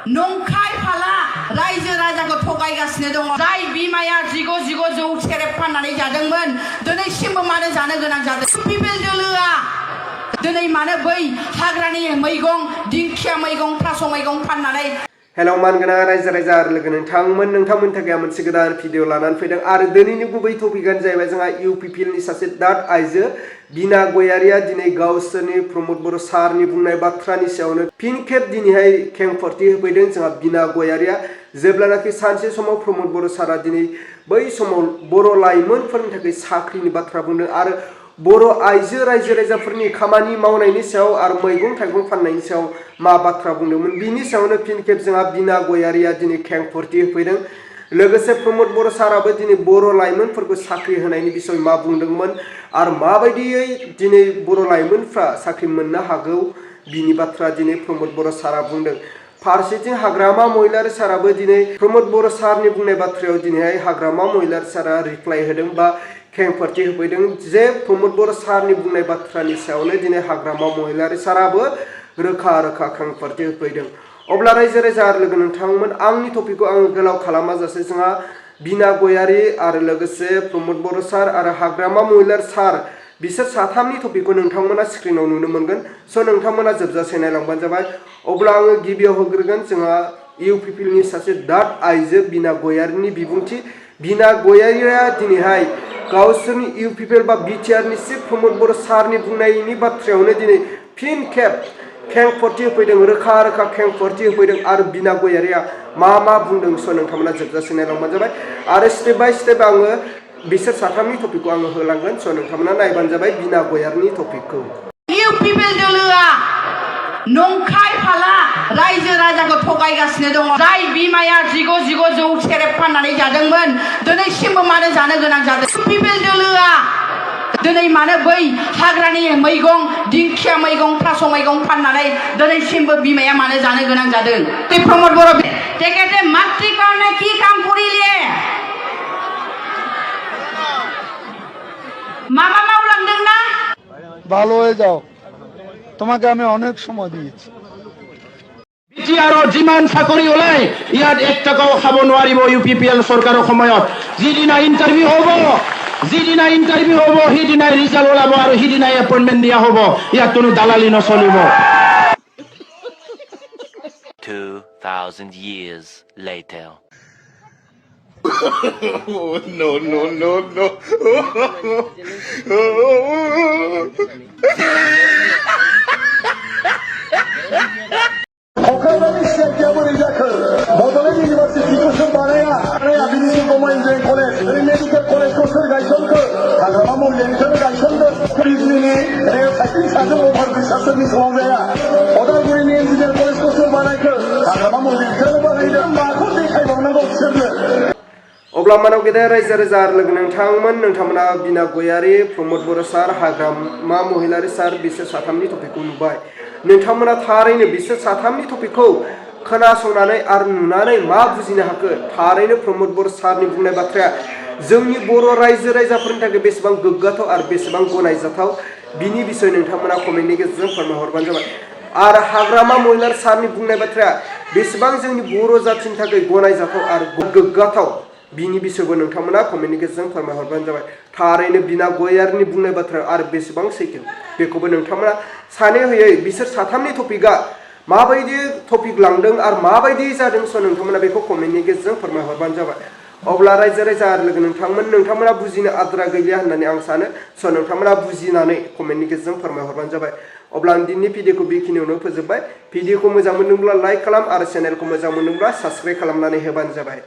नंखाय फाला रायजो राजाखौ थगायगासिनो दङ जाय बिमाया जिगु जौ सेरेब फाननानै जादोंमोन दिनैसिमबो मानो जानो गोनां जादों पिपल दोलोआ दिनै मानो बै हाग्रानि मैगं दिंखिया मैगं थास' मैगं फाननानै हेलौ मानगोनां रायजो राजा आरो लोगो नोंथांमोन थाखाय मोनसे गोदान भिडिअ लानानै फैदों आरो दिनैनि गुबै टपिकआनो जाहैबाय जोंहा इउपिपिएलनि सासे दाद आइजो बिना गयारिया दिनै गावसोरनि प्रमद बर' सारनि बुंनाय बाथ्रानि सायावनो फिन खेब दिनैहाय खेंफोरथि होफैदों जोंहा बिना गयारिया जेब्लानाखि सानसे समाव प्रमद बर' सारा दिनै बै समाव बर' लाइमोनफोरनि थाखाय साख्रिनि बाथ्रा बुंदों आरो बर' आइजो रायजो राजाफोरनि खामानि मावनायनि सायाव आरो मैगं थाइगं फाननायनि सायाव मा बाथ्रा बुंदोंमोन बिनि सायावनो फिन खेब जोंहा बिना गयारिया दिनै खेंफोरथि होफैदों लोगोसे प्रमद बर' साराबो दिनै बर' लाइमोनफोरखौ साख्रि होनायनि बिसय मा बुंदोंमोन आरो माबायदियै दिनै बर' लाइमोनफ्रा साख्रि मोननो हागौ बिनि बाथ्रा दिनै प्रमद बर' सारा बुंदों फारसेथिं हाग्रामा महिलारि साराबो दिनै प्रमद बर' सारनि बुंनाय बाथ्रायाव दिनैहाय हाग्रामा महिलारि सारा रिप्लाइ होदों बा खेंफोरथि होफैदों जे प्रमद बर' सारनि बुंनाय बाथ्रानि सायावनो दिनै हाग्रामा महिलारि साराबो रोखा रोखा खेंफोरथि होफैदों अब्ला रायजो राजा आरो लोगो नोंथांमोन आंनि टपिकखौ आङो गोलाव खालामाजासे जोंहा बिना गयारि आरो लोगोसे प्रमद बर' सार आरो हाग्रामा महिलारि सार बिसोर साथामनि टपिकखौ नोंथांमोना स्क्रिनाव नुनो मोनगोन स' नोंथांमोना जोबजासे नायलांबानो जाबाय अब्ला आङो गिबियाव होग्रोगोन जोंहा इउपिपिएलनि सासे दाद आइजो बिना गयारिनि बिबुंथि बिना गयारिया दिनैहाय गावसोरनि इउपिपिएल बा बिटिआरनि चिफ प्रमद बर' सारनि बुंनायनि बाथ्रायावनो दिनै फिन खेब खेंफोरथि होफैदों रोखा रोखा खेंफोरथि होफैदों आरो बिना गयारिया मा बुंदों स' नोंथांमोना जोबजासे नायलांबानो जाबाय आरो स्टेप बाय स्टेप आङो बिसोर साथामनि टपिकखौ आङो होलांगोन स' नोंथांमोना नायबानो जाबाय बिना गयारिनि टपिकखौ इउपिपिएल दोलोआ नंखाय फाला रायजो राजाखौ थगायगासिनो दङ जाय बिमाया जिगु जौ सेरेब फाननानै जादोंमोन दिनैसिमबो मानो जानो गोनां जादों पिपल दोलोआ दिनै मानो बै हाग्रानि मैगं दिंखिया मैगं थास' मैगं फाननानै दिनैसिमबो बिमाया मानो जानो गोनां जादों प्रमद बर' তেখেতে মাতৃকৰণে কি কাম কৰিলে মামা মাওলাংदों না ভালো হয়ে যাও তোমাকে আমি অনেক সময় দিয়েছি বিটিআৰৰ যিমান চাকৰি ওলাই ইয়াত 1 টকাও খাব নোৱাৰিব ইউপিপিএল চৰকাৰৰ সময়ত যিদিনা ইণ্টাৰভিউ হ'ব সিদিনাই ৰিজাল্ট ওলাব আৰু সিদিনাই এপইণ্টমেণ্ট দিয়া হ'ব ইয়াত কোনো দালালি নচলিব 2000 years later oh, no. Okuldan işlerken vuracaktır. Boroni Üniversitesi kursun banaya. Birisi Gomayınca kolej. Medical kolej kursun gaysonku. Hagrama Moğolistan'ı gaysonku. İzmini sakın sakın ofardı şasını soğumaya. Oda güvenliği enziler kolej kursun banaya. Hagrama Moğolistan'ı banaydı. Makul değil kaybolmanı oluşturdu. अब्ला मानव गेदेर रायजो राजा आरो लोगो नोंथांमोना बिना गयारि प्रमद बर' सार हाग्रामा महिलारि सार बिसोर साथामनि टपिकखौ नुबाय नोंथांमोना थारैनो बिसोर साथामनि टपिकखौ खोनासंनानै आरो नुनानै मा बुजिनो हाखो थारैनो प्रमद बर' सारनि बुंनाय बाथ्राया जोंनि बर' रायजो राजाफोरनि थाखाय बेसेबां गोग्गाथाव आरो बेसेबां गनायजाथाव बिनि बिसय नोंथांमोना कमेन्टनि गेजेरजों फोरमायहरबानो जाबाय आरो हाग्रामा महिलारि सारनि बुंनाय बाथ्राया बेसेबां जोंनि बर' जाथिनि थाखाय गनायजाथाव आरो गोग्गाथाव बिनि बिसयबो नोंथांमोना कमेन्टनि गेजेरजों फोरमायहरबानो जाबाय थारैनो बिना गयारिनि बुंनाय बाथ्रा आरो बेसेबां सैथो बेखौबो नोंथांमोना सानै हयै बिसोर साथामनि टपिकआ माबायदि टपिक लांदों आरो माबायदि जादों स' नोंथांमोना बेखौ कमेन्टनि गेजेरजों फोरमायहरबानो जाबाय अब्ला रायजो राजा आरो लोगो नोंथांमोना बुजिनो आद्रा गैलिया होननानै आं सानो स' नोंथांमोना बुजिनानै कमेन्टनि गेजेरजों फोरमायहरबानो जाबाय अब्ला आं दिनैनि भिडिअखौ बेखिनियावनो फोजोबबाय भिडिअखौ मोजां मोनदोंब्ला लाइक खालाम आरो चेनेलखौ मोजां मोनदोंब्ला साबस्क्राइब खालामनानै होबानो जाबाय